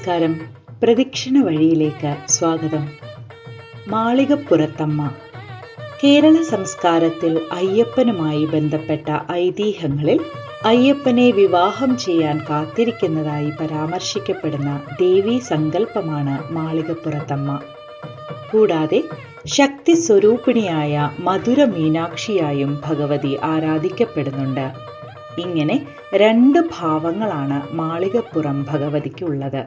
നമസ്കാരം. പ്രദക്ഷിണ വഴിയിലേക്ക് സ്വാഗതം. മാളികപ്പുറത്തമ്മ. കേരള സംസ്കാരത്തിൽ അയ്യപ്പനുമായി ബന്ധപ്പെട്ട ഐതിഹ്യങ്ങളിൽ അയ്യപ്പനെ വിവാഹം ചെയ്യാൻ കാത്തിരിക്കുന്നതായി പരാമർശിക്കപ്പെടുന്ന ദേവീ സങ്കല്പമാണ് മാളികപ്പുറത്തമ്മ. കൂടാതെ ശക്തി സ്വരൂപിണിയായ മധുര മീനാക്ഷിയായും ഭഗവതി ആരാധിക്കപ്പെടുന്നുണ്ട്. ഇങ്ങനെ രണ്ട് ഭാവങ്ങളാണ് മാളികപ്പുറം ഭഗവതിക്കുള്ളത്.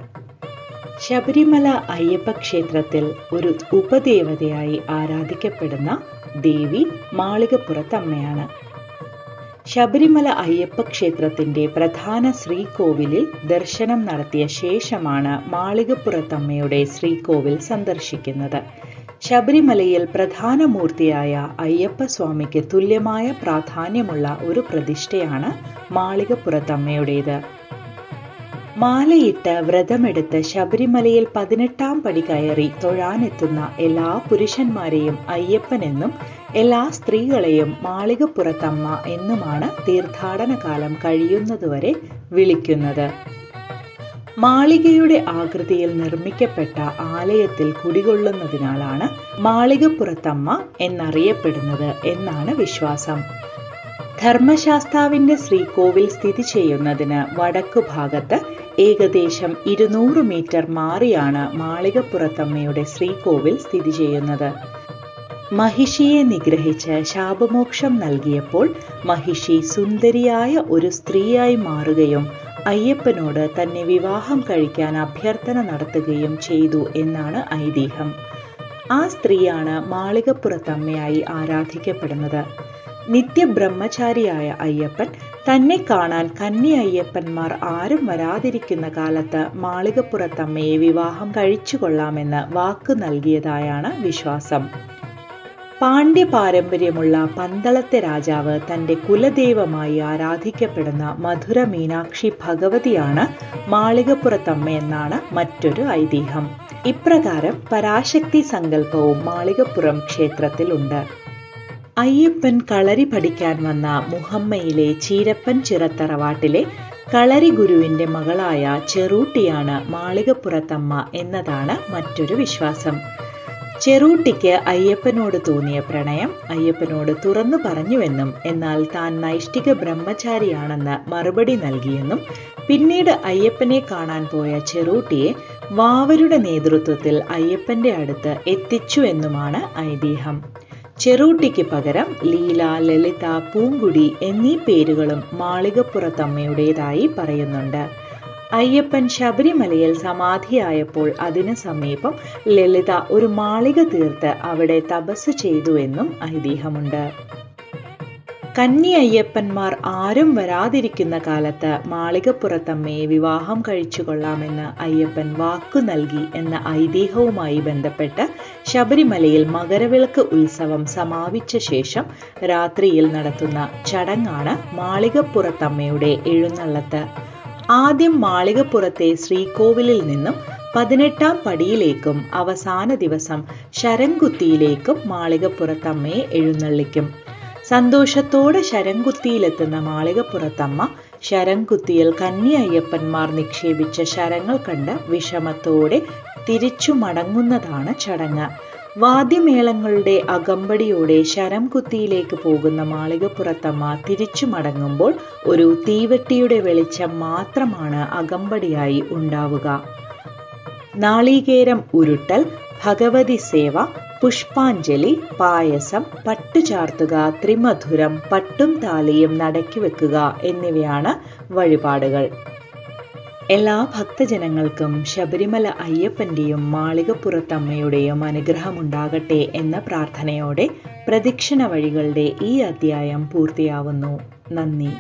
ശബരിമല അയ്യപ്പ ക്ഷേത്രത്തിൽ ഒരു ഉപദേവതയായി ആരാധിക്കപ്പെടുന്ന ദേവി മാളികപ്പുറത്തമ്മയാണ്. ശബരിമല അയ്യപ്പ ക്ഷേത്രത്തിന്റെ പ്രധാന ശ്രീകോവിലിൽ ദർശനം നടത്തിയ ശേഷമാണ് മാളികപ്പുറത്തമ്മയുടെ ശ്രീകോവിൽ സന്ദർശിക്കുന്നത്. ശബരിമലയിൽ പ്രധാന മൂർത്തിയായ അയ്യപ്പസ്വാമിക്ക് തുല്യമായ പ്രാധാന്യമുള്ള ഒരു പ്രതിഷ്ഠയാണ് മാളികപ്പുറത്തമ്മയുടേത്. മാലയിട്ട് വ്രതമെടുത്ത് ശബരിമലയിൽ 18-ാം പടി കയറി തൊഴാനെത്തുന്ന എല്ലാ പുരുഷന്മാരെയും അയ്യപ്പനെന്നും എല്ലാ സ്ത്രീകളെയും മാളികപ്പുറത്തമ്മ എന്നുമാണ് തീർത്ഥാടന കാലം കഴിയുന്നതുവരെ വിളിക്കുന്നത്. മാളികയുടെ ആകൃതിയിൽ നിർമ്മിക്കപ്പെട്ട ആലയത്തിൽ കുടികൊള്ളുന്നതിനാലാണ് മാളികപ്പുറത്തമ്മ എന്നറിയപ്പെടുന്നത് എന്നാണ് വിശ്വാസം. ധർമ്മശാസ്താവിന്റെ ശ്രീകോവിൽ സ്ഥിതി ചെയ്യുന്നതിന് വടക്കു ഭാഗത്ത് ഏകദേശം 200 മീറ്റർ മാറിയാണ് മാളികപ്പുറത്തമ്മയുടെ ശ്രീകോവിൽ സ്ഥിതി ചെയ്യുന്നത്. മഹിഷിയെ നിഗ്രഹിച്ച് ശാപമോക്ഷം നൽകിയപ്പോൾ മഹിഷി സുന്ദരിയായ ഒരു സ്ത്രീയായി മാറുകയും അയ്യപ്പനോട് തന്നെ വിവാഹം കഴിക്കാൻ അഭ്യർത്ഥന നടത്തുകയും ചെയ്തു എന്നാണ് ഐതിഹ്യം. ആ സ്ത്രീയാണ് മാളികപ്പുറത്തമ്മയായി ആരാധിക്കപ്പെടുന്നത്. നിത്യബ്രഹ്മചാരിയായ അയ്യപ്പൻ തന്നെ കാണാൻ കന്നി അയ്യപ്പന്മാർ ആരും വരാതിരിക്കുന്ന കാലത്ത് മാളികപ്പുറത്തമ്മയെ വിവാഹം കഴിച്ചുകൊള്ളാമെന്ന് വാക്ക് നൽകിയതായാണ് വിശ്വാസം. പാണ്ഡ്യ പാരമ്പര്യമുള്ള പന്തളത്തെ രാജാവ് തന്റെ കുലദൈവമായി ആരാധിക്കപ്പെടുന്ന മധുര മീനാക്ഷി ഭഗവതിയാണ് മാളികപ്പുറത്തമ്മയെന്നാണ് മറ്റൊരു ഐതിഹ്യം. ഇപ്രകാരം പരാശക്തി സങ്കല്പവും മാളികപ്പുറം ക്ഷേത്രത്തിലുണ്ട്. അയ്യപ്പൻ കളരി പഠിക്കാൻ വന്ന മുഹമ്മയിലെ ചീരപ്പൻ ചിറത്തറവാട്ടിലെ കളരി ഗുരുവിന്റെ മകളായ ചെറൂട്ടിയാണ് മാളികപ്പുറത്തമ്മ എന്നതാണ് മറ്റൊരു വിശ്വാസം. ചെറൂട്ടിക്ക് അയ്യപ്പനോട് തോന്നിയ പ്രണയം അയ്യപ്പനോട് തുറന്നു പറഞ്ഞുവെന്നും എന്നാൽ താൻ നൈഷ്ഠിക ബ്രഹ്മചാരിയാണെന്ന് മറുപടി നൽകിയെന്നും പിന്നീട് അയ്യപ്പനെ കാണാൻ പോയ ചെറൂട്ടിയെ വാവരുടെ നേതൃത്വത്തിൽ അയ്യപ്പന്റെ അടുത്ത് എത്തിച്ചു എന്നുമാണ് ഐതിഹ്യം. ചെറൂട്ടിക്ക് പകരം ലീല, ലളിത, പൂങ്കുടി എന്നീ പേരുകളും മാളികപ്പുറത്തമ്മയുടേതായി പറയുന്നുണ്ട്. അയ്യപ്പൻ ശബരിമലയിൽ സമാധിയായപ്പോൾ അതിനു സമീപം ലളിത ഒരു മാളിക തീർത്ത് അവിടെ തപസ് ചെയ്തു എന്നും ഐതിഹ്യമുണ്ട്. കന്നി അയ്യപ്പന്മാർ ആരും വരാതിരിക്കുന്ന കാലത്ത് മാളികപ്പുറത്തമ്മയെ വിവാഹം കഴിച്ചുകൊള്ളാമെന്ന് അയ്യപ്പൻ വാക്കു നൽകി എന്ന ഐതിഹ്യവുമായി ബന്ധപ്പെട്ട് ശബരിമലയിൽ മകരവിളക്ക് ഉത്സവം സമാപിച്ച ശേഷം രാത്രിയിൽ നടത്തുന്ന ചടങ്ങാണ് മാളികപ്പുറത്തമ്മയുടെ എഴുന്നള്ളത്ത്. ആദ്യം മാളികപ്പുറത്തെ ശ്രീകോവിലിൽ നിന്നും 18-ാം പടിയിലേക്കും അവസാന ദിവസം ശരംകുത്തിയിലേക്കും മാളികപ്പുറത്തമ്മയെ എഴുന്നള്ളിക്കും. സന്തോഷത്തോടെ ശരംകുത്തിയിലെത്തുന്ന മാളികപ്പുറത്തമ്മ ശരംകുത്തിയിൽ കന്നി അയ്യപ്പന്മാർ നിക്ഷേപിച്ച ശരങ്ങൾ കണ്ട് വിഷമത്തോടെ തിരിച്ചു മടങ്ങുന്നതാണ് ചടങ്ങ്. വാദ്യമേളങ്ങളുടെ അകമ്പടിയോടെ ശരംകുത്തിയിലേക്ക് പോകുന്ന മാളികപ്പുറത്തമ്മ തിരിച്ചു മടങ്ങുമ്പോൾ ഒരു തീവെട്ടിയുടെ വെളിച്ചം മാത്രമാണ് അകമ്പടിയായി ഉണ്ടാവുക. നാളികേരം ഉരുട്ടൽ, ഭഗവതി സേവ, പുഷ്പാഞ്ജലി, പായസം, പട്ടുചാർത്തുക, ത്രിമധുരം, പട്ടും താലിയും നടക്കി വെക്കുക എന്നിവയാണ് വഴിപാടുകൾ. എല്ലാ ഭക്തജനങ്ങൾക്കും ശബരിമല അയ്യപ്പന്റെയും മാളികപ്പുറത്തമ്മയുടെയും അനുഗ്രഹമുണ്ടാകട്ടെ എന്ന പ്രാർത്ഥനയോടെ പ്രദക്ഷിണ വഴികളുടെ ഈ അധ്യായം പൂർത്തിയാവുന്നു. നന്ദി.